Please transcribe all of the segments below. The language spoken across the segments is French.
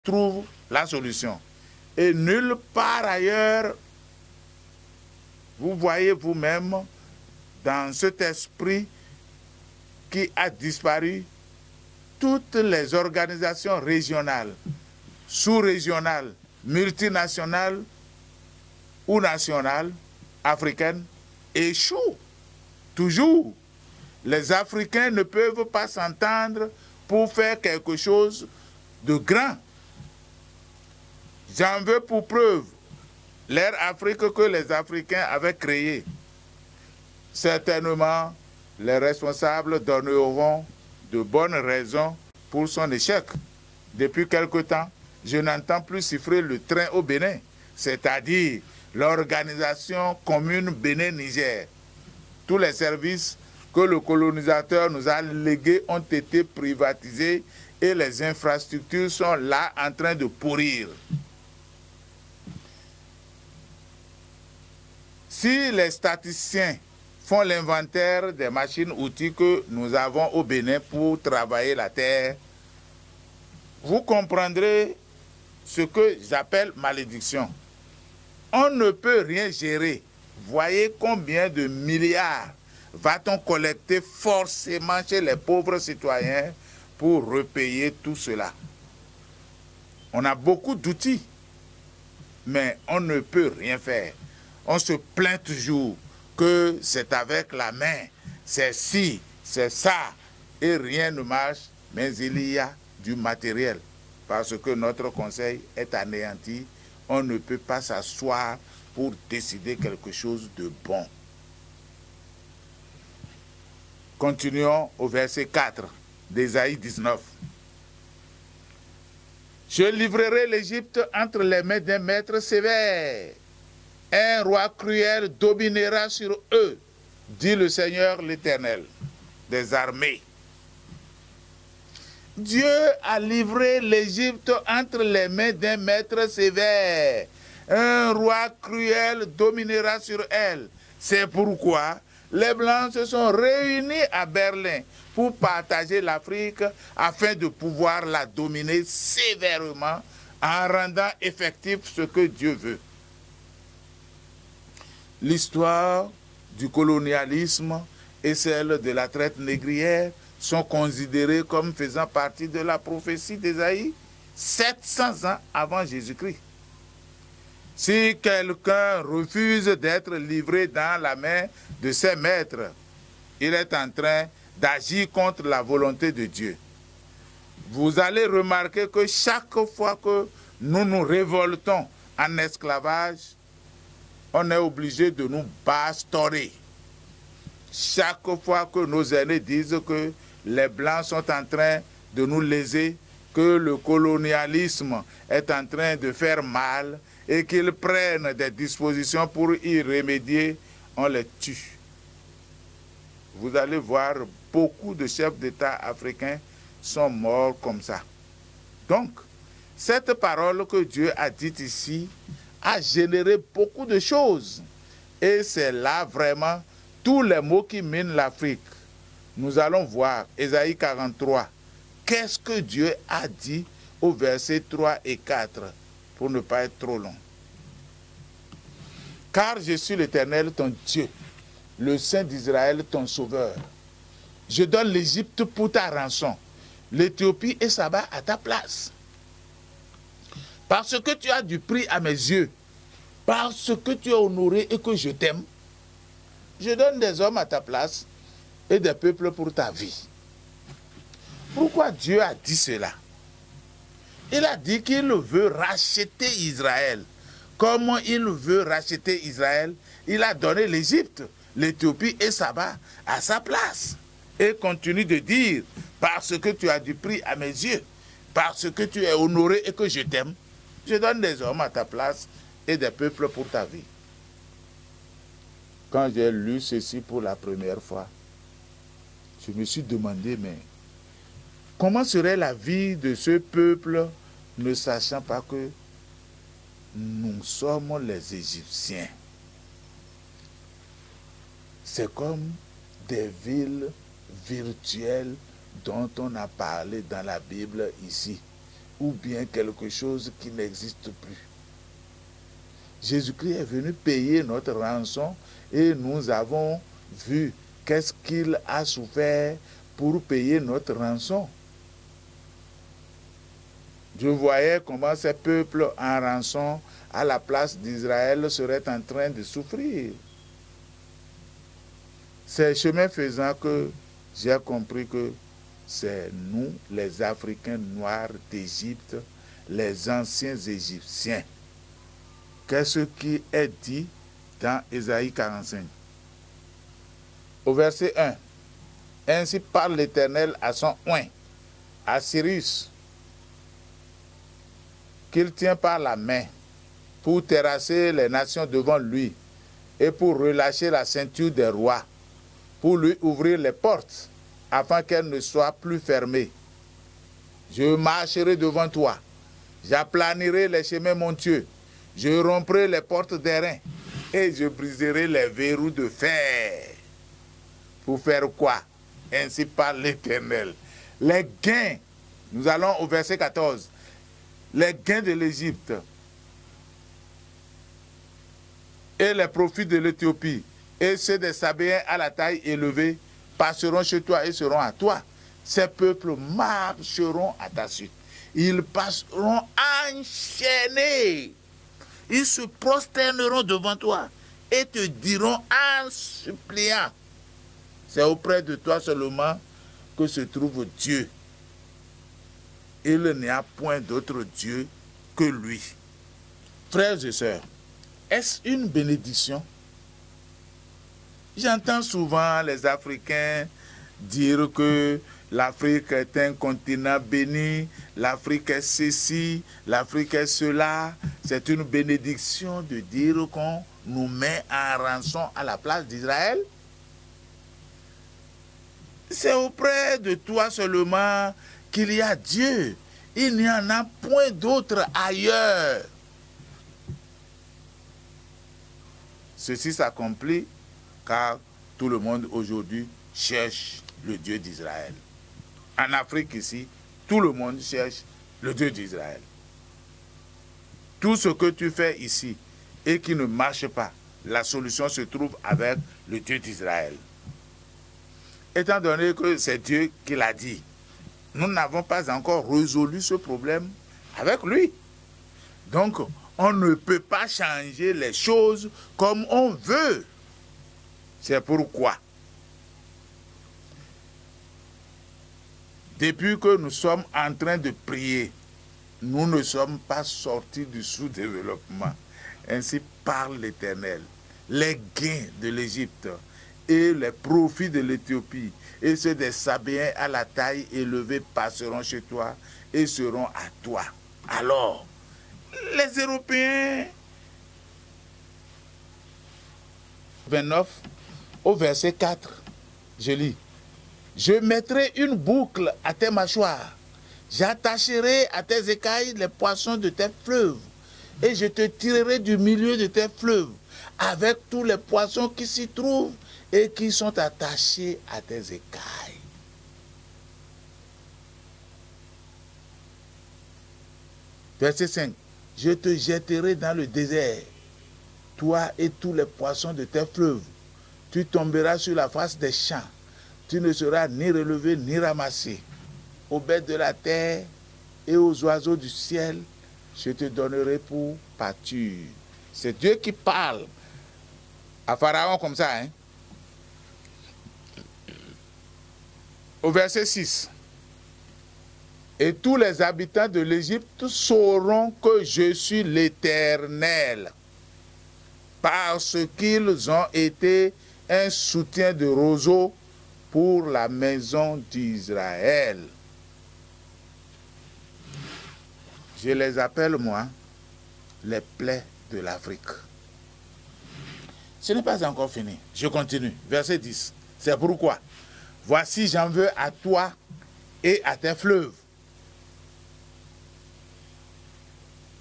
trouve la solution. Et nulle part ailleurs, vous voyez vous-même, dans cet esprit qui a disparu, toutes les organisations régionales, sous-régionales, multinationales ou nationales, africaines, échouent. Toujours. Les Africains ne peuvent pas s'entendre pour faire quelque chose de grand. J'en veux pour preuve l'Air Afrique que les Africains avaient créée. Certainement, les responsables donneront de bonnes raisons pour son échec. Depuis quelque temps, je n'entends plus siffler le train au Bénin, c'est-à-dire l'organisation commune Bénin-Niger. Tous les services que le colonisateur nous a légués ont été privatisés et les infrastructures sont là en train de pourrir. Si les statisticiens font l'inventaire des machines-outils que nous avons au Bénin pour travailler la terre, vous comprendrez ce que j'appelle malédiction. On ne peut rien gérer. Voyez combien de milliards va-t-on collecter forcément chez les pauvres citoyens pour repayer tout cela. On a beaucoup d'outils, mais on ne peut rien faire. On se plaint toujours que c'est avec la main, c'est ci, c'est ça, et rien ne marche, mais il y a du matériel. Parce que notre conseil est anéanti, on ne peut pas s'asseoir pour décider quelque chose de bon. Continuons au verset 4 d'Ésaïe 19. Je livrerai l'Égypte entre les mains d'un maître sévère. Un roi cruel dominera sur eux, dit le Seigneur l'Éternel des armées. Dieu a livré l'Égypte entre les mains d'un maître sévère. Un roi cruel dominera sur elle. C'est pourquoi les Blancs se sont réunis à Berlin pour partager l'Afrique afin de pouvoir la dominer sévèrement en rendant effectif ce que Dieu veut. L'histoire du colonialisme et celle de la traite négrière sont considérées comme faisant partie de la prophétie d'Ésaïe 700 ans avant Jésus-Christ. Si quelqu'un refuse d'être livré dans la main de ses maîtres, il est en train d'agir contre la volonté de Dieu. Vous allez remarquer que chaque fois que nous nous révoltons en esclavage, on est obligé de nous bastonner. Chaque fois que nos aînés disent que les Blancs sont en train de nous léser, que le colonialisme est en train de faire mal et qu'ils prennent des dispositions pour y remédier, on les tue. Vous allez voir, beaucoup de chefs d'État africains sont morts comme ça. Donc, cette parole que Dieu a dite ici a généré beaucoup de choses. Et c'est là vraiment tous les maux qui minent l'Afrique. Nous allons voir Ésaïe 43. Qu'est-ce que Dieu a dit au verset 3 et 4 pour ne pas être trop long. Car je suis l'Éternel ton Dieu, le Saint d'Israël ton sauveur. Je donne l'Égypte pour ta rançon, l'Éthiopie et Saba à ta place. Parce que tu as du prix à mes yeux, parce que tu es honoré et que je t'aime, je donne des hommes à ta place et des peuples pour ta vie. Pourquoi Dieu a dit cela? Il a dit qu'il veut racheter Israël. Comment il veut racheter Israël? Il a donné l'Égypte, l'Éthiopie et Saba à sa place. Et continue de dire, parce que tu as du prix à mes yeux, parce que tu es honoré et que je t'aime, je donne des hommes à ta place et des peuples pour ta vie. Quand j'ai lu ceci pour la première fois, je me suis demandé, mais comment serait la vie de ce peuple ne sachant pas que nous sommes les Égyptiens? C'est comme des villes virtuelles dont on a parlé dans la Bible ici. ou bien quelque chose qui n'existe plus. Jésus-Christ est venu payer notre rançon et nous avons vu qu'est-ce qu'il a souffert pour payer notre rançon. Je voyais comment ces peuples en rançon à la place d'Israël seraient en train de souffrir. C'est chemin faisant que j'ai compris que c'est nous, les Africains noirs d'Égypte, les anciens Égyptiens. Qu'est-ce qui est dit dans Ésaïe 45? Au verset 1. Ainsi parle l'Éternel à son oint, à Cyrus, qu'il tient par la main pour terrasser les nations devant lui et pour relâcher la ceinture des rois, pour lui ouvrir les portes afin qu'elles ne soient plus fermées. Je marcherai devant toi, j'aplanirai les chemins montueux, je romprai les portes d'airain et je briserai les verrous de fer. Pour faire quoi? Ainsi parle l'Éternel. Les gains, nous allons au verset 14, les gains de l'Égypte et les profits de l'Éthiopie et ceux des Sabéens à la taille élevée passeront chez toi et seront à toi. Ces peuples marcheront à ta suite. Ils passeront enchaînés. Ils se prosterneront devant toi et te diront en suppliant. C'est auprès de toi seulement que se trouve Dieu. Il n'y a point d'autre Dieu que lui. Frères et sœurs, est-ce une bénédiction? J'entends souvent les Africains dire que l'Afrique est un continent béni, l'Afrique est ceci, l'Afrique est cela. C'est une bénédiction de dire qu'on nous met en rançon à la place d'Israël. C'est auprès de toi seulement qu'il y a Dieu. Il n'y en a point d'autre ailleurs. Ceci s'accomplit car tout le monde aujourd'hui cherche le Dieu d'Israël. En Afrique ici, tout le monde cherche le Dieu d'Israël. Tout ce que tu fais ici et qui ne marche pas, la solution se trouve avec le Dieu d'Israël. Étant donné que c'est Dieu qui l'a dit, nous n'avons pas encore résolu ce problème avec lui. Donc, on ne peut pas changer les choses comme on veut. C'est pourquoi, depuis que nous sommes en train de prier, nous ne sommes pas sortis du sous-développement. Ainsi parle l'Éternel. Les gains de l'Égypte et les profits de l'Éthiopie et ceux des Sabéens à la taille élevée passeront chez toi et seront à toi. Alors, les Européens, 29, au verset 4, je lis. Je mettrai une boucle à tes mâchoires, j'attacherai à tes écailles les poissons de tes fleuves, et je te tirerai du milieu de tes fleuves, avec tous les poissons qui s'y trouvent et qui sont attachés à tes écailles. Verset 5. Je te jetterai dans le désert, toi et tous les poissons de tes fleuves. Tu tomberas sur la face des champs. Tu ne seras ni relevé ni ramassé. Aux bêtes de la terre et aux oiseaux du ciel, je te donnerai pour pâture. C'est Dieu qui parle à Pharaon comme ça. Hein? Au verset 6. Et tous les habitants de l'Égypte sauront que je suis l'Éternel, parce qu'ils ont été un soutien de roseau pour la maison d'Israël. Je les appelle, moi, les plaies de l'Afrique. Ce n'est pas encore fini. Je continue. Verset 10. C'est pourquoi, voici, j'en veux à toi et à tes fleuves.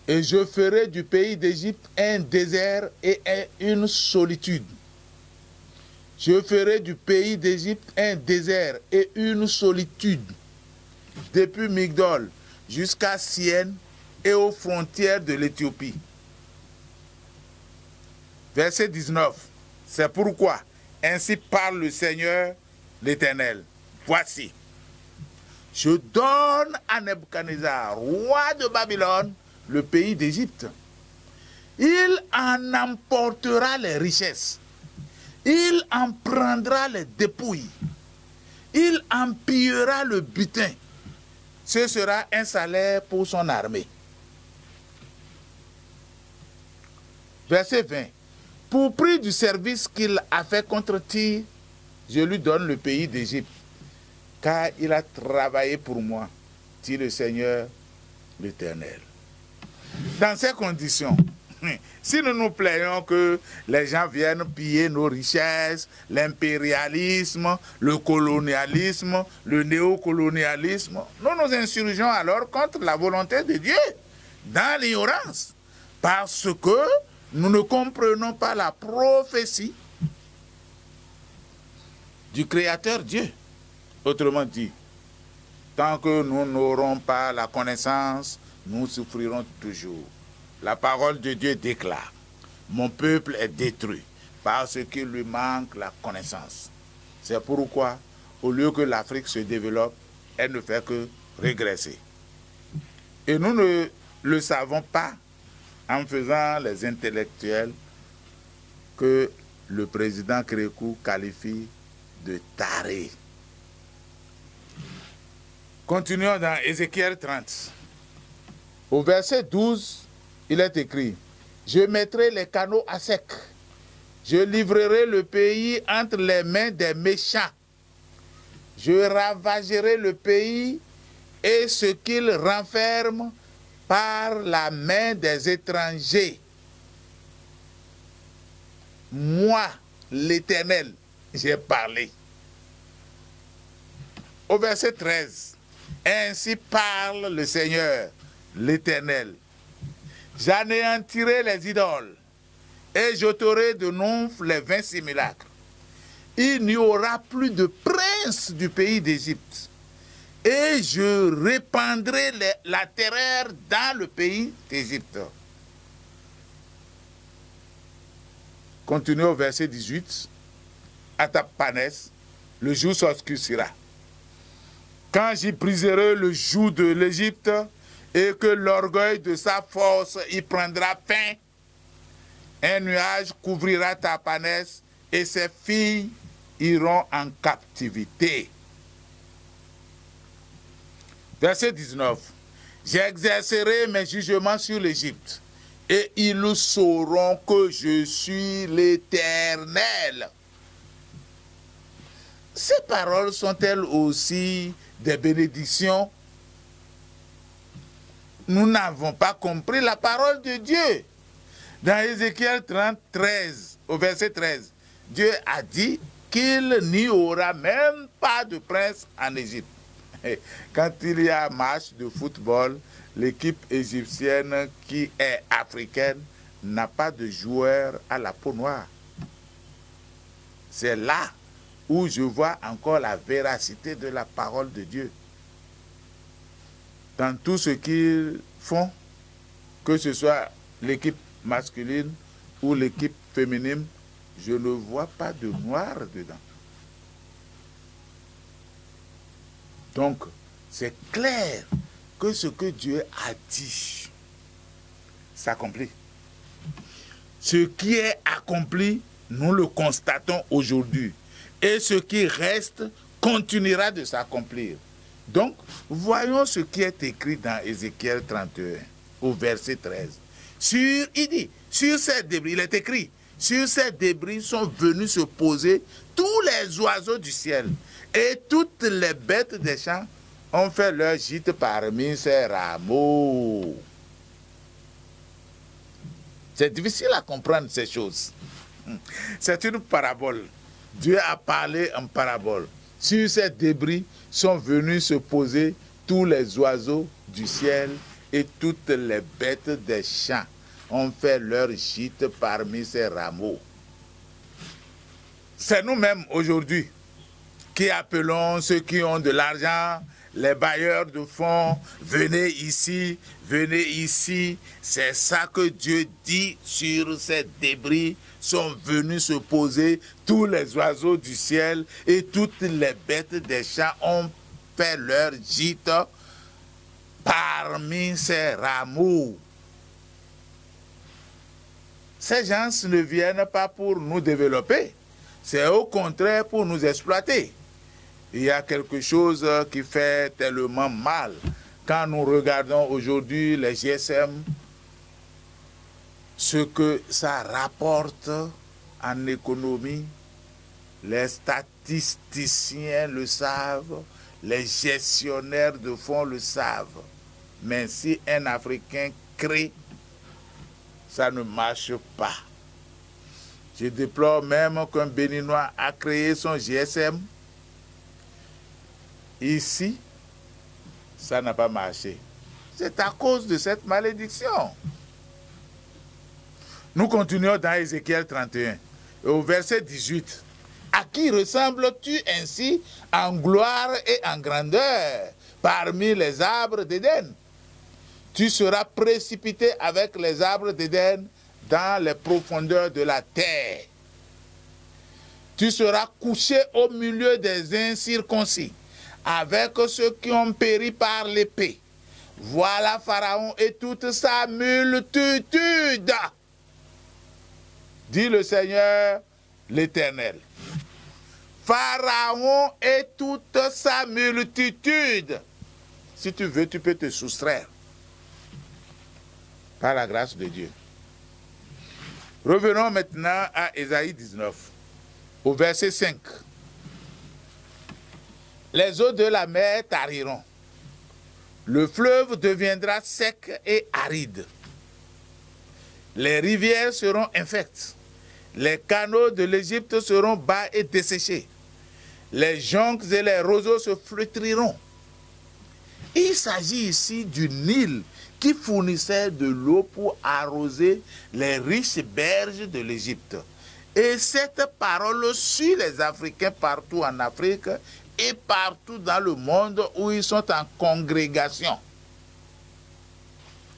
Et je ferai du pays d'Égypte un désert et une solitude. Je ferai du pays d'Égypte un désert et une solitude. Depuis Migdol jusqu'à Sienne et aux frontières de l'Éthiopie. Verset 19. C'est pourquoi, ainsi parle le Seigneur l'Éternel. Voici, je donne à Nebuchadnezzar, roi de Babylone, le pays d'Égypte. Il en emportera les richesses. Il en prendra les dépouilles. Il en pillera le butin. Ce sera un salaire pour son armée. Verset 20. Pour prix du service qu'il a fait contre Tyr, je lui donne le pays d'Égypte, car il a travaillé pour moi, dit le Seigneur l'Éternel. Dans ces conditions, si nous nous plaignons que les gens viennent piller nos richesses, l'impérialisme, le colonialisme, le néocolonialisme, nous nous insurgeons alors contre la volonté de Dieu, dans l'ignorance, parce que nous ne comprenons pas la prophétie du Créateur Dieu. Autrement dit, tant que nous n'aurons pas la connaissance, nous souffrirons toujours. La parole de Dieu déclare, mon peuple est détruit parce qu'il lui manque la connaissance. C'est pourquoi, au lieu que l'Afrique se développe, elle ne fait que régresser. Et nous ne le savons pas en faisant les intellectuels que le président Kérékou qualifie de tarés. Continuons dans Ézéchiel 30. Au verset 12, il est écrit, « Je mettrai les canaux à sec. Je livrerai le pays entre les mains des méchants. Je ravagerai le pays et ce qu'il renferme par la main des étrangers. Moi, l'Éternel, j'ai parlé. » Au verset 13, « Ainsi parle le Seigneur, l'Éternel. J'anéantirai les idoles et j'ôterai de Nomph les vains simulacres. Il n'y aura plus de prince du pays d'Égypte. Et je répandrai la terreur dans le pays d'Égypte. » Continuez au verset 18. « À Tapanès, le jour s'obscurcira. Quand j'y briserai le joug de l'Égypte et que l'orgueil de sa force y prendra fin, un nuage couvrira Tapanès et ses filles iront en captivité. » Verset 19. « J'exercerai mes jugements sur l'Égypte et ils sauront que je suis l'Éternel. » Ces paroles sont-elles aussi des bénédictions? Nous n'avons pas compris la parole de Dieu. Dans Ézéchiel 13, au verset 13, Dieu a dit qu'il n'y aura même pas de prince en Égypte. Quand il y a match de football, l'équipe égyptienne qui est africaine n'a pas de joueur à la peau noire. C'est là où je vois encore la véracité de la parole de Dieu. Dans tout ce qu'ils font, que ce soit l'équipe masculine ou l'équipe féminine, je ne vois pas de noir dedans. Donc, c'est clair que ce que Dieu a dit s'accomplit. Ce qui est accompli, nous le constatons aujourd'hui. Et ce qui reste continuera de s'accomplir. Donc, voyons ce qui est écrit dans Ézéchiel 31, au verset 13. Il dit, sur ces débris, il est écrit, sur ces débris sont venus se poser tous les oiseaux du ciel, et toutes les bêtes des champs ont fait leur gîte parmi ces rameaux. C'est difficile à comprendre ces choses. C'est une parabole. Dieu a parlé en parabole. Sur ces débris sont venus se poser tous les oiseaux du ciel et toutes les bêtes des champs ont fait leur gîte parmi ces rameaux. C'est nous-mêmes aujourd'hui qui appelons ceux qui ont de l'argent les bailleurs de fonds, venez ici, venez ici. C'est ça que Dieu dit sur ces débris. Sont venus se poser tous les oiseaux du ciel et toutes les bêtes des champs ont fait leur gîte parmi ces rameaux. Ces gens ne viennent pas pour nous développer, c'est au contraire pour nous exploiter. Il y a quelque chose qui fait tellement mal. Quand nous regardons aujourd'hui les GSM, ce que ça rapporte en économie, les statisticiens le savent, les gestionnaires de fonds le savent. Mais si un Africain crée, ça ne marche pas. Je déplore même qu'un Béninois a créé son GSM. Ici, ça n'a pas marché. C'est à cause de cette malédiction. Nous continuons dans Ézéchiel 31, au verset 18. À qui ressembles-tu ainsi en gloire et en grandeur parmi les arbres d'Éden? Tu seras précipité avec les arbres d'Éden dans les profondeurs de la terre. Tu seras couché au milieu des incirconcis, avec ceux qui ont péri par l'épée. Voilà Pharaon et toute sa multitude, dit le Seigneur l'Éternel. Pharaon et toute sa multitude. Si tu veux, tu peux te soustraire par la grâce de Dieu. Revenons maintenant à Ésaïe 19, au verset 5. Les eaux de la mer tariront. Le fleuve deviendra sec et aride. Les rivières seront infectes. Les canaux de l'Égypte seront bas et desséchés. Les joncs et les roseaux se flétriront. Il s'agit ici du Nil qui fournissait de l'eau pour arroser les riches berges de l'Égypte. Et cette parole suit les Africains partout en Afrique et partout dans le monde où ils sont en congrégation.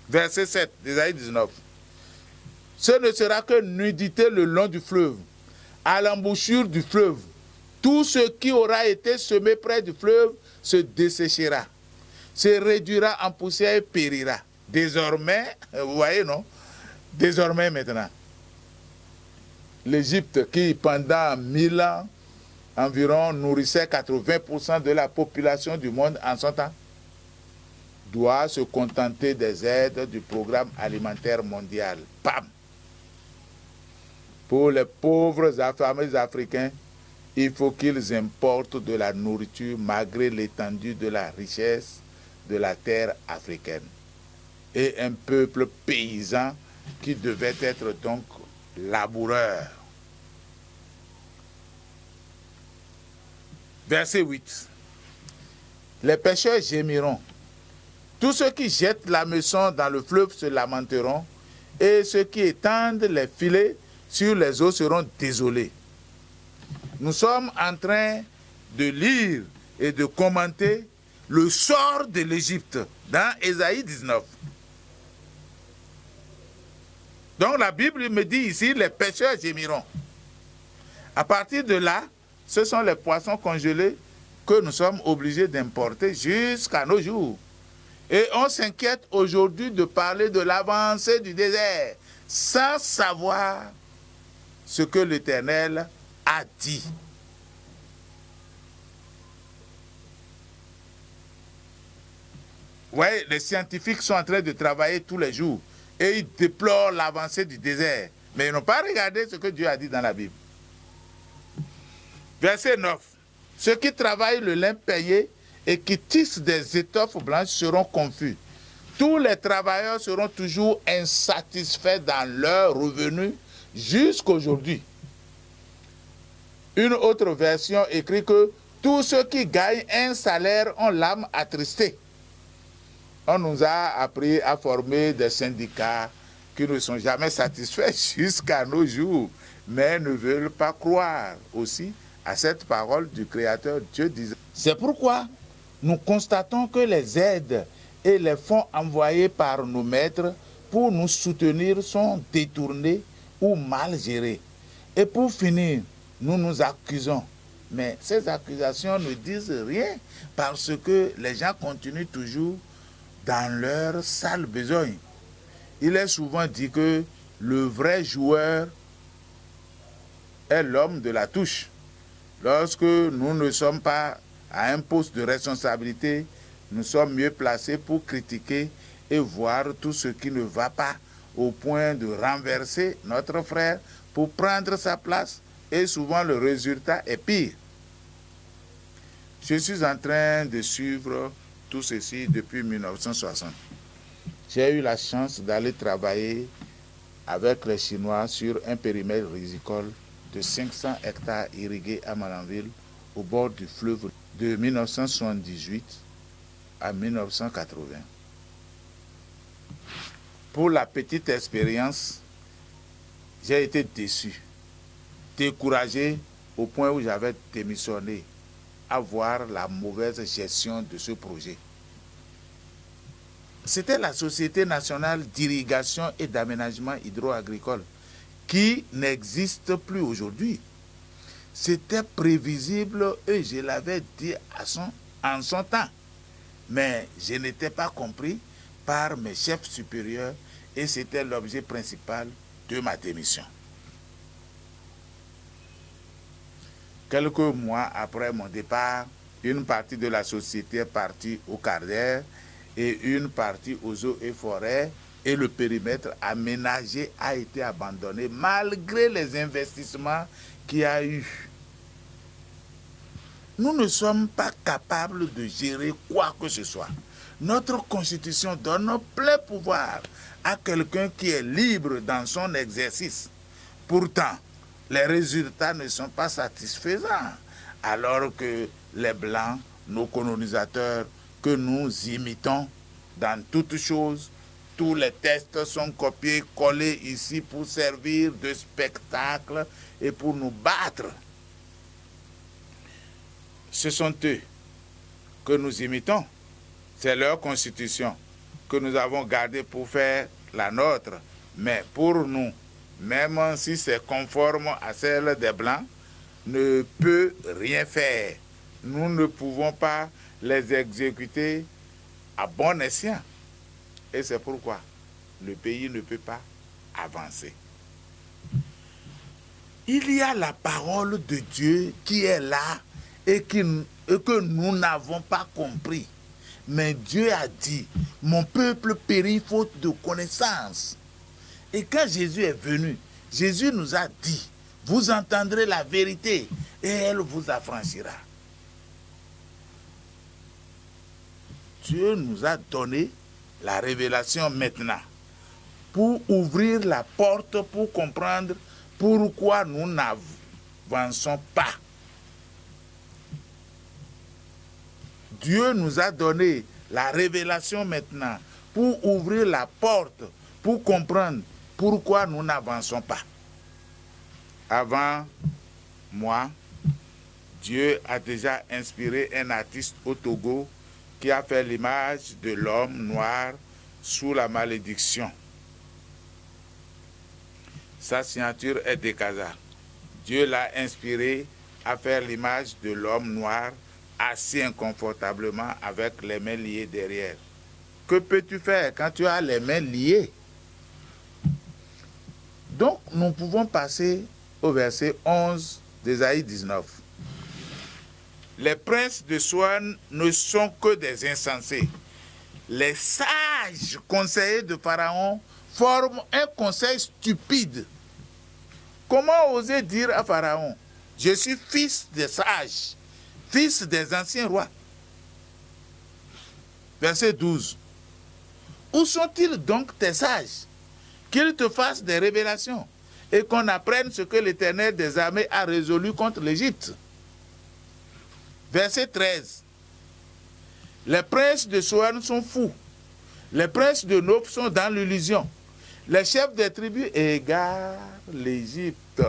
Verset 7 d'Ésaïe 19. Ce ne sera que nudité le long du fleuve, à l'embouchure du fleuve. Tout ce qui aura été semé près du fleuve se desséchera, se réduira en poussière et périra. Désormais, vous voyez, non? Désormais maintenant, l'Égypte qui pendant 1000 ans environ nourrissait 80% de la population du monde en son temps, doit se contenter des aides du programme alimentaire mondial. Pam! Pour les pauvres affamés africains, il faut qu'ils importent de la nourriture malgré l'étendue de la richesse de la terre africaine. Et un peuple paysan qui devait être donc laboureur. Verset 8. Les pêcheurs gémiront. Tous ceux qui jettent la meçon dans le fleuve se lamenteront, et ceux qui étendent les filets sur les eaux seront désolés. Nous sommes en train de lire et de commenter le sort de l'Égypte dans Ésaïe 19. Donc la Bible me dit ici, les pêcheurs gémiront. À partir de là, ce sont les poissons congelés que nous sommes obligés d'importer jusqu'à nos jours. Et on s'inquiète aujourd'hui de parler de l'avancée du désert sans savoir ce que l'Éternel a dit. Oui, les scientifiques sont en train de travailler tous les jours et ils déplorent l'avancée du désert. Mais ils n'ont pas regardé ce que Dieu a dit dans la Bible. Verset 9. Ceux qui travaillent le lin payé et qui tissent des étoffes blanches seront confus. Tous les travailleurs seront toujours insatisfaits dans leurs revenus jusqu'aujourd'hui. Une autre version écrit que tous ceux qui gagnent un salaire ont l'âme attristée. On nous a appris à former des syndicats qui ne sont jamais satisfaits jusqu'à nos jours, mais ne veulent pas croire aussi à cette parole du Créateur. Dieu disait. C'est pourquoi nous constatons que les aides et les fonds envoyés par nos maîtres pour nous soutenir sont détournés ou mal gérés. Et pour finir, nous nous accusons. Mais ces accusations ne disent rien parce que les gens continuent toujours dans leur sale besogne. Il est souvent dit que le vrai joueur est l'homme de la touche. Lorsque nous ne sommes pas à un poste de responsabilité, nous sommes mieux placés pour critiquer et voir tout ce qui ne va pas au point de renverser notre frère pour prendre sa place et souvent le résultat est pire. Je suis en train de suivre tout ceci depuis 1960. J'ai eu la chance d'aller travailler avec les Chinois sur un périmètre rizicole de 500 hectares irrigués à Malanville, au bord du fleuve, de 1978 à 1980. Pour la petite expérience, j'ai été déçu, découragé au point où j'avais démissionné à voir la mauvaise gestion de ce projet. C'était la Société nationale d'irrigation et d'aménagement hydro-agricole qui n'existe plus aujourd'hui. C'était prévisible et je l'avais dit en son temps. Mais je n'étais pas compris par mes chefs supérieurs et c'était l'objet principal de ma démission. Quelques mois après mon départ, une partie de la société est partie au Carder et une partie aux eaux et forêts et le périmètre aménagé a été abandonné malgré les investissements qu'il y a eu. Nous ne sommes pas capables de gérer quoi que ce soit. Notre constitution donne plein pouvoir à quelqu'un qui est libre dans son exercice. Pourtant, les résultats ne sont pas satisfaisants, alors que les Blancs, nos colonisateurs, que nous imitons dans toutes choses, tous les tests sont copiés, collés ici pour servir de spectacle et pour nous battre. Ce sont eux que nous imitons. C'est leur constitution que nous avons gardée pour faire la nôtre. Mais pour nous, même si c'est conforme à celle des Blancs, ne peut rien faire. Nous ne pouvons pas les exécuter à bon escient. Et c'est pourquoi le pays ne peut pas avancer. Il y a la parole de Dieu qui est là et que nous n'avons pas compris. Mais Dieu a dit, mon peuple périt faute de connaissance. Et quand Jésus est venu, Jésus nous a dit, vous entendrez la vérité et elle vous affranchira. Dieu nous a donné la révélation maintenant pour ouvrir la porte, pour comprendre pourquoi nous n'avançons pas. Dieu nous a donné la révélation maintenant pour ouvrir la porte, pour comprendre pourquoi nous n'avançons pas. Avant moi, Dieu a déjà inspiré un artiste au Togo qui a fait l'image de l'homme noir sous la malédiction. Sa signature est Dekasa. Dieu l'a inspiré à faire l'image de l'homme noir assis inconfortablement avec les mains liées derrière. Que peux-tu faire quand tu as les mains liées? Donc, nous pouvons passer au verset 11 d'Ésaïe 19. Les princes de Soan ne sont que des insensés. Les sages conseillers de Pharaon forment un conseil stupide. Comment oser dire à Pharaon, je suis fils des sages, fils des anciens rois? Verset 12. Où sont-ils donc tes sages? Qu'ils te fassent des révélations et qu'on apprenne ce que l'Éternel des armées a résolu contre l'Égypte. Verset 13. Les princes de Soan sont fous. Les princes de Nob sont dans l'illusion. Les chefs des tribus égarent l'Égypte.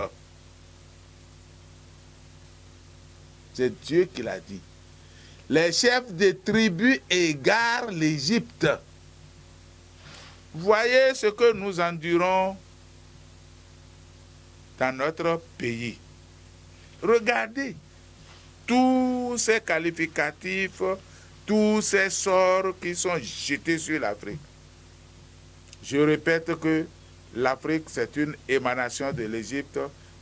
C'est Dieu qui l'a dit. les chefs des tribus égarent l'Égypte. Voyez ce que nous endurons dans notre pays. Regardez tous ces qualificatifs, tous ces sorts qui sont jetés sur l'Afrique. Je répète que l'Afrique, c'est une émanation de l'Égypte.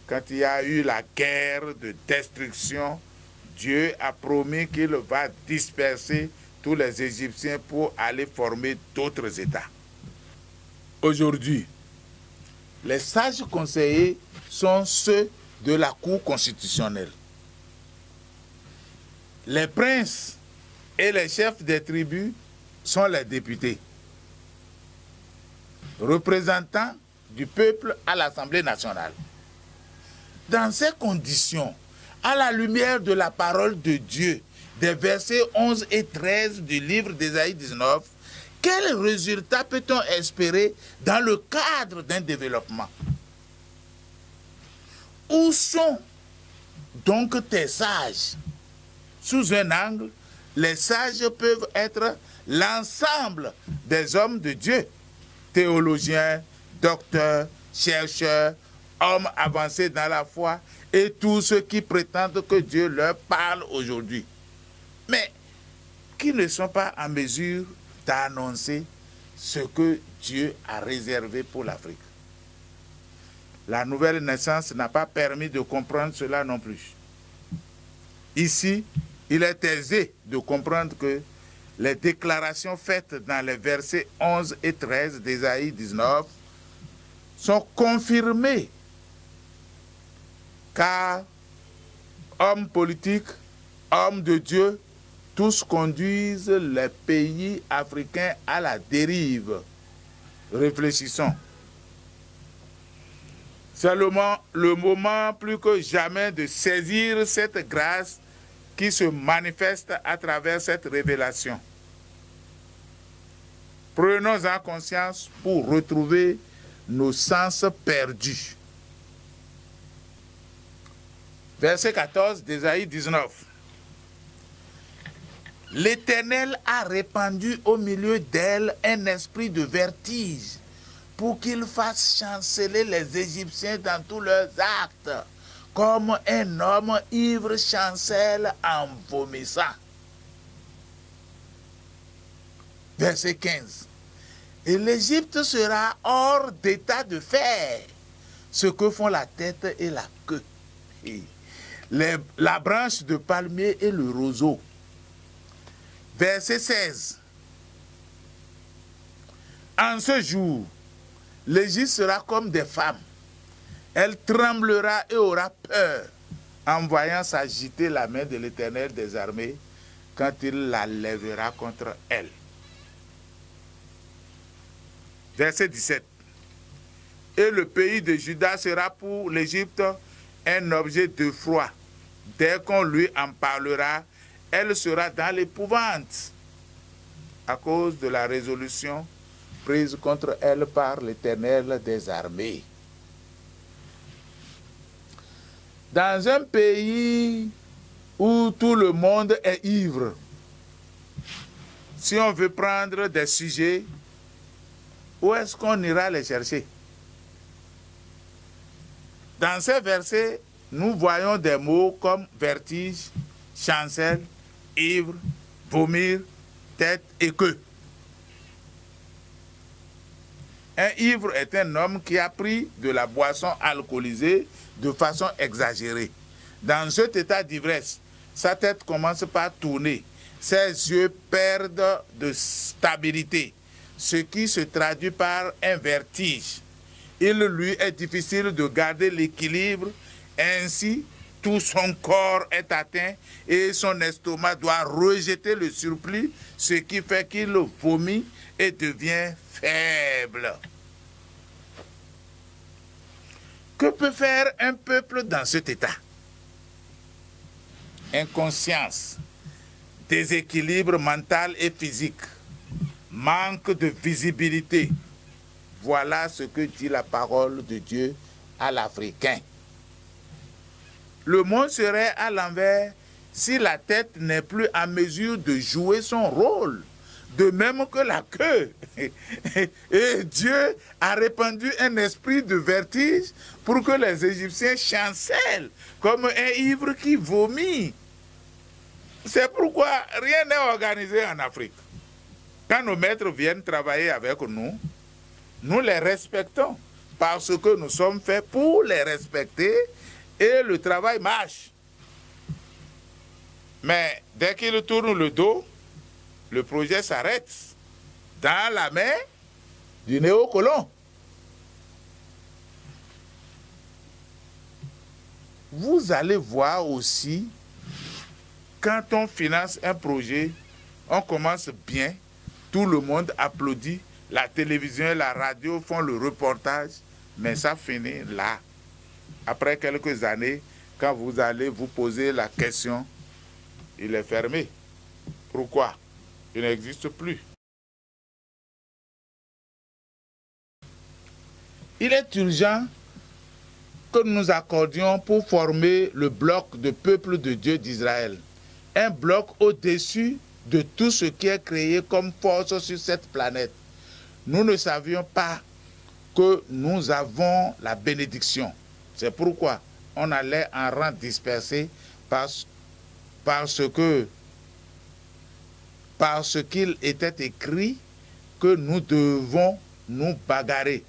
Quand il y a eu la guerre de destruction, Dieu a promis qu'il va disperser tous les Égyptiens pour aller former d'autres États. Aujourd'hui, les sages conseillers sont ceux de la Cour constitutionnelle. Les princes et les chefs des tribus sont les députés, représentants du peuple à l'Assemblée nationale. Dans ces conditions, à la lumière de la parole de Dieu, des versets 11 et 13 du livre d'Ésaïe 19, quel résultat peut-on espérer dans le cadre d'un développement? Où sont donc tes sages? Sous un angle, les sages peuvent être l'ensemble des hommes de Dieu, théologiens, docteurs, chercheurs, hommes avancés dans la foi et tous ceux qui prétendent que Dieu leur parle aujourd'hui, mais qui ne sont pas en mesure d'annoncer ce que Dieu a réservé pour l'Afrique. La nouvelle naissance n'a pas permis de comprendre cela non plus. Ici, il est aisé de comprendre que les déclarations faites dans les versets 11 et 13 d'Ésaïe 19 sont confirmées, car hommes politiques, hommes de Dieu, tous conduisent les pays africains à la dérive. Réfléchissons. C'est le moment plus que jamais de saisir cette grâce qui se manifeste à travers cette révélation. Prenons-en conscience pour retrouver nos sens perdus. Verset 14 d'Ésaïe 19. L'Éternel a répandu au milieu d'elle un esprit de vertige pour qu'il fasse chanceler les Égyptiens dans tous leurs actes, comme un homme ivre chancelle en vomissant. Verset 15. Et l'Égypte sera hors d'état de faire ce que font la tête et la queue, et la branche de palmier et le roseau. Verset 16. En ce jour, l'Égypte sera comme des femmes. Elle tremblera et aura peur en voyant s'agiter la main de l'Éternel des armées quand il la lèvera contre elle. Verset 17. Et le pays de Juda sera pour l'Égypte un objet de froid. Dès qu'on lui en parlera, elle sera dans l'épouvante à cause de la résolution prise contre elle par l'Éternel des armées. Dans un pays où tout le monde est ivre, si on veut prendre des sujets, où est-ce qu'on ira les chercher? Dans ces versets, nous voyons des mots comme vertige, chancelle, ivre, vomir, tête et queue. Un ivre est un homme qui a pris de la boisson alcoolisée de façon exagérée. Dans cet état d'ivresse, sa tête commence par tourner, ses yeux perdent de stabilité, ce qui se traduit par un vertige. Il lui est difficile de garder l'équilibre, ainsi tout son corps est atteint et son estomac doit rejeter le surplus, ce qui fait qu'il vomit et devient faible. Que peut faire un peuple dans cet état? Inconscience, déséquilibre mental et physique, manque de visibilité. Voilà ce que dit la parole de Dieu à l'Africain. Le monde serait à l'envers si la tête n'est plus en mesure de jouer son rôle. De même que la queue. Et Dieu a répandu un esprit de vertige pour que les Égyptiens chancellent comme un ivre qui vomit. C'est pourquoi rien n'est organisé en Afrique. Quand nos maîtres viennent travailler avec nous, nous les respectons parce que nous sommes faits pour les respecter et le travail marche. Mais dès qu'ils tournent le dos, le projet s'arrête dans la main du néocolon. Vous allez voir aussi, quand on finance un projet, on commence bien, tout le monde applaudit, la télévision et la radio font le reportage, mais ça finit là. Après quelques années, quand vous allez vous poser la question, il est fermé. Pourquoi? Il n'existe plus. Il est urgent que nous nous accordions pour former le bloc de peuple de Dieu d'Israël. Un bloc au-dessus de tout ce qui est créé comme force sur cette planète. Nous ne savions pas que nous avons la bénédiction. C'est pourquoi on allait en rang dispersé parce qu'il était écrit que nous devons nous bagarrer.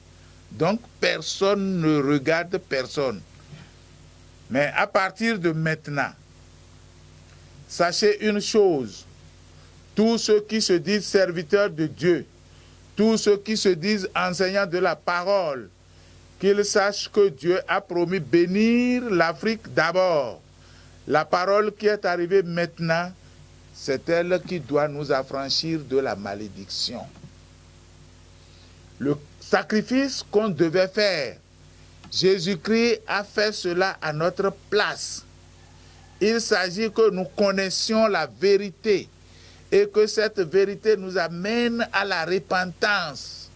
Donc personne ne regarde personne. Mais à partir de maintenant, sachez une chose, tous ceux qui se disent serviteurs de Dieu, tous ceux qui se disent enseignants de la parole, qu'ils sachent que Dieu a promis bénir l'Afrique d'abord. La parole qui est arrivée maintenant, c'est elle qui doit nous affranchir de la malédiction. Le sacrifice qu'on devait faire, Jésus-Christ a fait cela à notre place. Il s'agit que nous connaissions la vérité et que cette vérité nous amène à la repentance.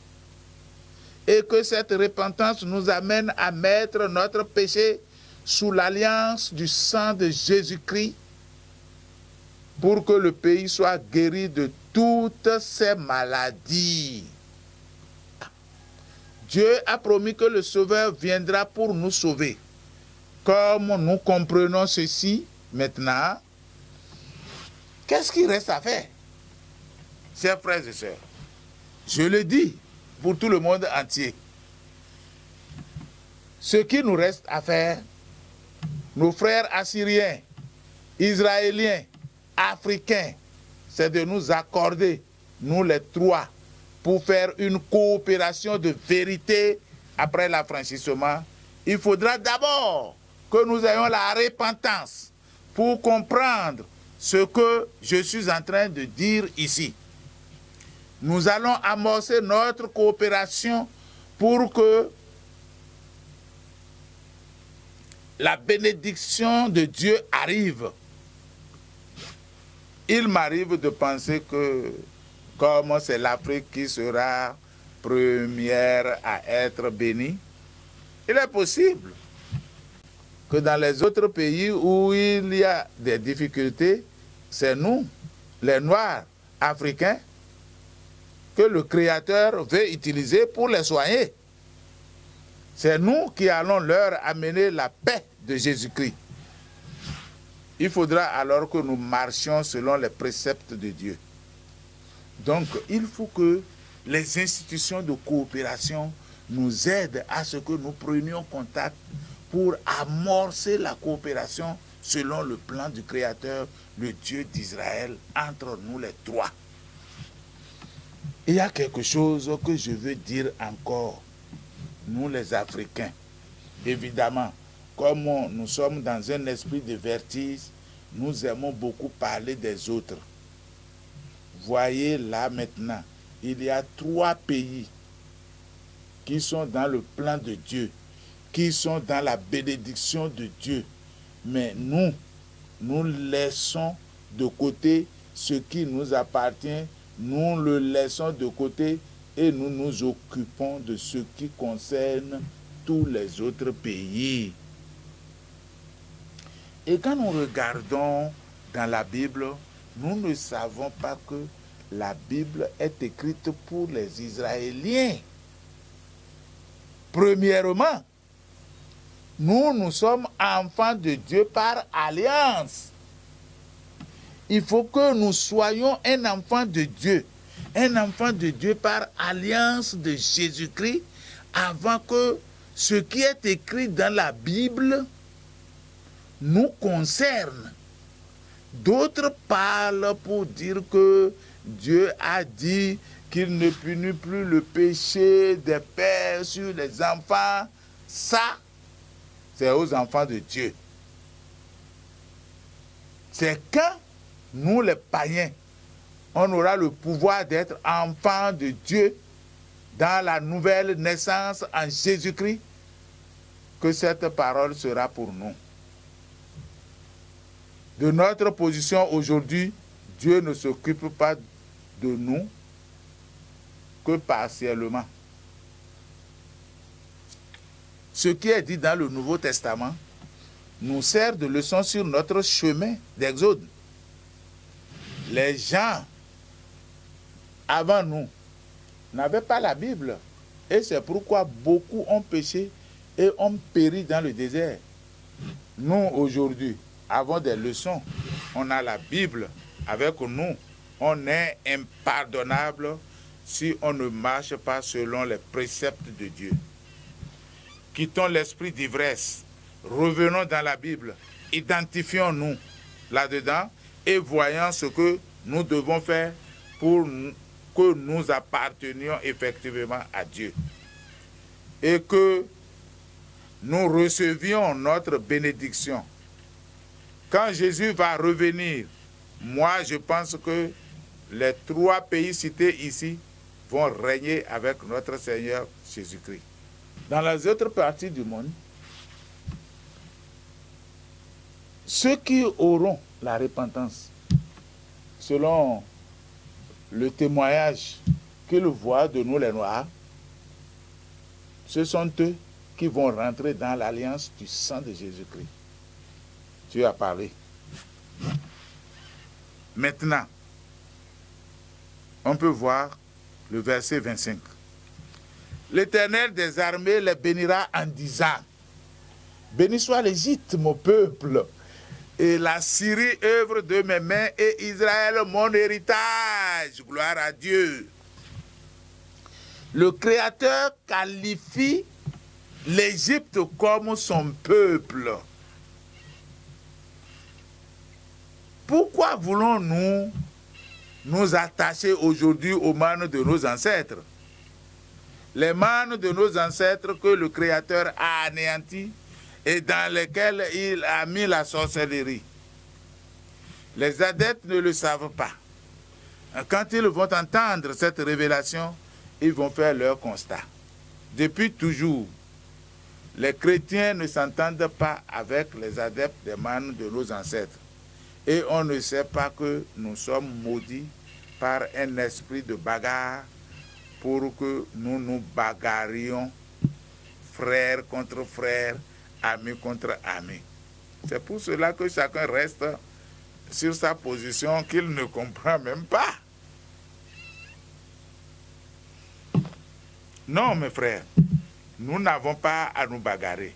Et que cette repentance nous amène à mettre notre péché sous l'alliance du sang de Jésus-Christ pour que le pays soit guéri de toutes ses maladies. Dieu a promis que le Sauveur viendra pour nous sauver. Comme nous comprenons ceci maintenant, qu'est-ce qu'il reste à faire? Chers frères et sœurs, je le dis pour tout le monde entier. Ce qui nous reste à faire, nos frères assyriens, israéliens, africains, c'est de nous accorder, nous les trois, pour faire une coopération de vérité après l'affranchissement. Il faudra d'abord que nous ayons la repentance pour comprendre ce que je suis en train de dire ici. Nous allons amorcer notre coopération pour que la bénédiction de Dieu arrive. Il m'arrive de penser que, comme c'est l'Afrique qui sera première à être bénie, il est possible que dans les autres pays où il y a des difficultés, c'est nous, les Noirs africains, que le Créateur veut utiliser pour les soigner. C'est nous qui allons leur amener la paix de Jésus-Christ. Il faudra alors que nous marchions selon les préceptes de Dieu. Donc, il faut que les institutions de coopération nous aident à ce que nous prenions contact pour amorcer la coopération selon le plan du Créateur, le Dieu d'Israël, entre nous les trois. Il y a quelque chose que je veux dire encore, nous les Africains. Évidemment, comme nous sommes dans un esprit de vertige, nous aimons beaucoup parler des autres. Voyez là maintenant, il y a 3 pays qui sont dans le plan de Dieu, qui sont dans la bénédiction de Dieu. Mais nous laissons de côté ce qui nous appartient, nous le laissons de côté et nous nous occupons de ce qui concerne tous les autres pays. Et quand nous regardons dans la Bible, nous ne savons pas que la Bible est écrite pour les Israéliens. Premièrement, nous sommes enfants de Dieu par alliance. Il faut que nous soyons un enfant de Dieu par alliance de Jésus-Christ, avant que ce qui est écrit dans la Bible nous concerne. D'autres parlent pour dire que Dieu a dit qu'il ne punit plus le péché des pères sur les enfants. Ça, c'est aux enfants de Dieu. C'est quand nous, les païens, on aura le pouvoir d'être enfants de Dieu dans la nouvelle naissance en Jésus-Christ, que cette parole sera pour nous. De notre position aujourd'hui, Dieu ne s'occupe pas de nous que partiellement. Ce qui est dit dans le Nouveau Testament nous sert de leçon sur notre chemin d'Exode. Les gens avant nous n'avaient pas la Bible, et c'est pourquoi beaucoup ont péché et ont péri dans le désert. Nous, aujourd'hui, avons des leçons. On a la Bible avec nous. On est impardonnable si on ne marche pas selon les préceptes de Dieu. Quittons l'esprit d'ivresse. Revenons dans la Bible. Identifions-nous là-dedans et voyons ce que nous devons faire pour que nous appartenions effectivement à Dieu. Et que nous recevions notre bénédiction. Quand Jésus va revenir, moi je pense que les 3 pays cités ici vont régner avec notre Seigneur Jésus-Christ. Dans les autres parties du monde, ceux qui auront la repentance, selon le témoignage qu'ils voient de nous les Noirs, ce sont eux qui vont rentrer dans l'alliance du sang de Jésus-Christ. Dieu a parlé. Maintenant, on peut voir le verset 25. L'Éternel des armées les bénira en disant: béni soit l'Égypte, mon peuple, et la Syrie, œuvre de mes mains, et Israël, mon héritage. Gloire à Dieu. Le Créateur qualifie l'Égypte comme son peuple. Pourquoi voulons-nous nous attacher aujourd'hui aux manes de nos ancêtres? Les manes de nos ancêtres que le Créateur a anéanties et dans lesquelles il a mis la sorcellerie. Les adeptes ne le savent pas. Quand ils vont entendre cette révélation, ils vont faire leur constat. Depuis toujours, les chrétiens ne s'entendent pas avec les adeptes des manes de nos ancêtres. Et on ne sait pas que nous sommes maudits par un esprit de bagarre pour que nous nous bagarrions, frères contre frères, amis contre amis. C'est pour cela que chacun reste sur sa position qu'il ne comprend même pas. Non, mes frères, nous n'avons pas à nous bagarrer.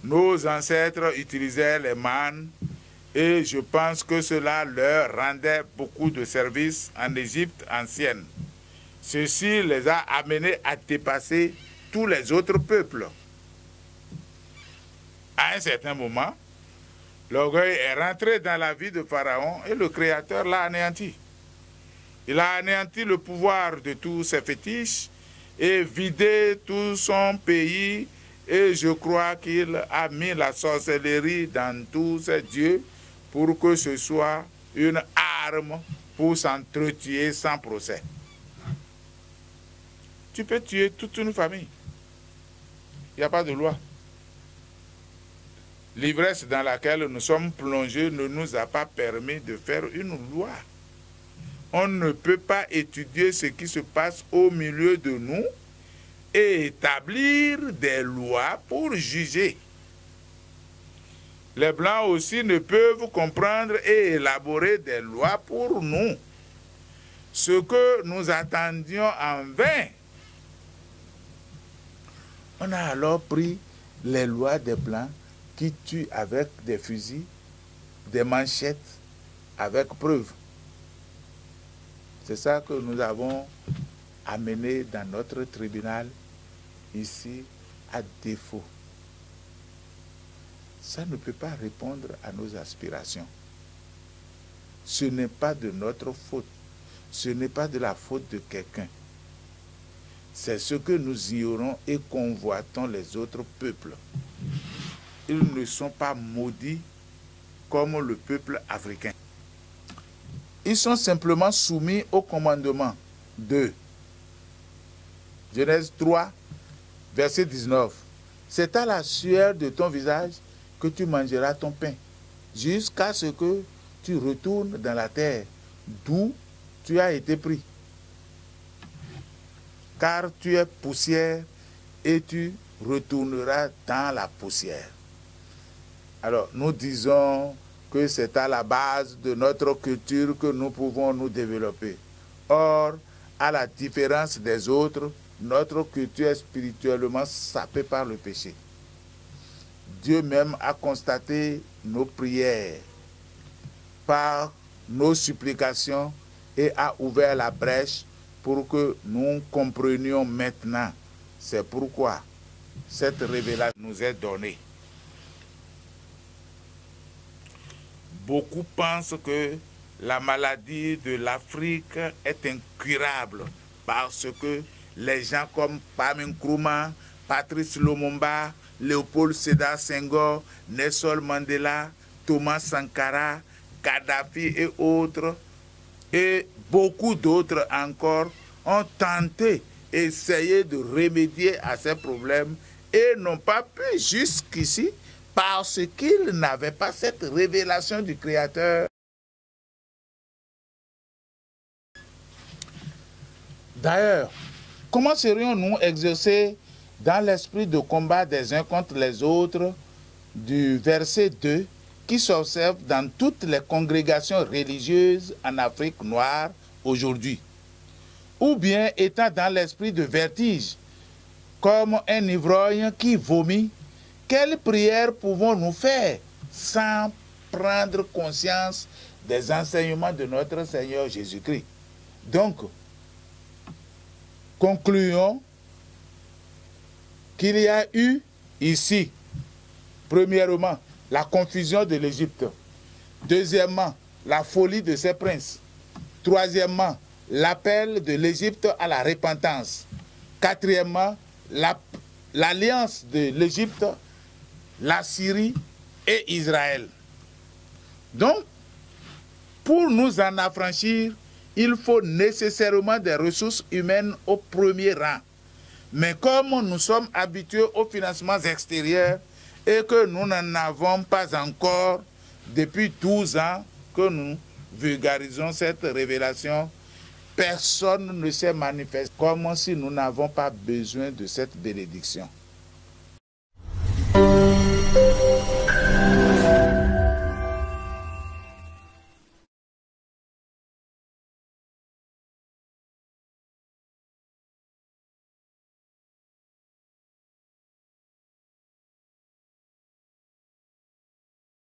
Nos ancêtres utilisaient les mânes et je pense que cela leur rendait beaucoup de services en Égypte ancienne. Ceci les a amenés à dépasser tous les autres peuples. À un certain moment, l'orgueil est rentré dans la vie de Pharaon et le Créateur l'a anéanti. Il a anéanti le pouvoir de tous ses fétiches et vidé tout son pays, et je crois qu'il a mis la sorcellerie dans tous ses dieux pour que ce soit une arme pour s'entretuer sans procès. Tu peux tuer toute une famille. Il n'y a pas de loi. L'ivresse dans laquelle nous sommes plongés ne nous a pas permis de faire une loi. On ne peut pas étudier ce qui se passe au milieu de nous et établir des lois pour juger. Les Blancs aussi ne peuvent comprendre et élaborer des lois pour nous. Ce que nous attendions en vain. On a alors pris les lois des Blancs qui tuent avec des fusils, des manchettes, avec preuve. C'est ça que nous avons amené dans notre tribunal ici à défaut. Ça ne peut pas répondre à nos aspirations. Ce n'est pas de notre faute. Ce n'est pas de la faute de quelqu'un. C'est ce que nous ignorons et convoitons les autres peuples. Ils ne sont pas maudits comme le peuple africain. Ils sont simplement soumis au commandement de Genèse 3, verset 19. C'est à la sueur de ton visage que tu mangeras ton pain, jusqu'à ce que tu retournes dans la terre, d'où tu as été pris. Car tu es poussière et tu retourneras dans la poussière. Alors, nous disons que c'est à la base de notre culture que nous pouvons nous développer. Or, à la différence des autres, notre culture est spirituellement sapée par le péché. Dieu même a constaté nos prières par nos supplications et a ouvert la brèche pour que nous comprenions maintenant. C'est pourquoi cette révélation nous est donnée. Beaucoup pensent que la maladie de l'Afrique est incurable parce que les gens comme Kwame Nkrumah, Patrice Lumumba, Léopold Sédar Senghor, Nelson Mandela, Thomas Sankara, Kadhafi et autres, et beaucoup d'autres encore, ont tenté, essayé de remédier à ces problèmes et n'ont pas pu jusqu'ici parce qu'ils n'avaient pas cette révélation du Créateur. D'ailleurs, comment serions-nous exercés dans l'esprit de combat des uns contre les autres du verset 2 qui s'observe dans toutes les congrégations religieuses en Afrique noire aujourd'hui? Ou bien étant dans l'esprit de vertige, comme un ivrogne qui vomit, quelle prière pouvons-nous faire sans prendre conscience des enseignements de notre Seigneur Jésus-Christ? Donc, concluons qu'il y a eu ici, premièrement, la confusion de l'Égypte. Deuxièmement, la folie de ses princes. Troisièmement, l'appel de l'Égypte à la repentance. Quatrièmement, l'alliance de l'Égypte, la Syrie et Israël. Donc, pour nous en affranchir, il faut nécessairement des ressources humaines au premier rang. Mais comme nous sommes habitués aux financements extérieurs et que nous n'en avons pas encore depuis 12 ans que nous vulgarisons cette révélation, personne ne s'est manifesté comme si nous n'avons pas besoin de cette bénédiction.